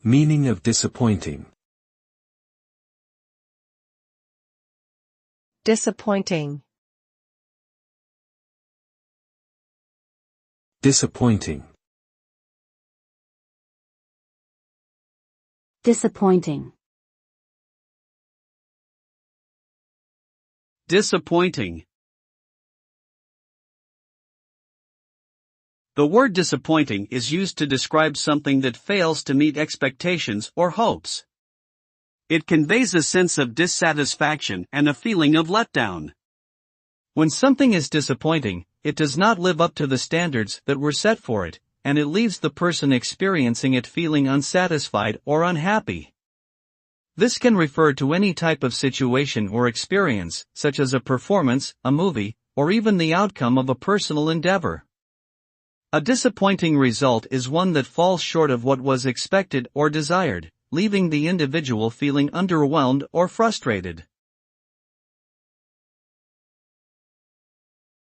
Meaning of disappointing. Disappointing. Disappointing. Disappointing. Disappointing. The word disappointing is used to describe something that fails to meet expectations or hopes. It conveys a sense of dissatisfaction and a feeling of letdown. When something is disappointing, it does not live up to the standards that were set for it, and it leaves the person experiencing it feeling unsatisfied or unhappy. This can refer to any type of situation or experience, such as a performance, a movie, or even the outcome of a personal endeavor. A disappointing result is one that falls short of what was expected or desired, leaving the individual feeling underwhelmed or frustrated.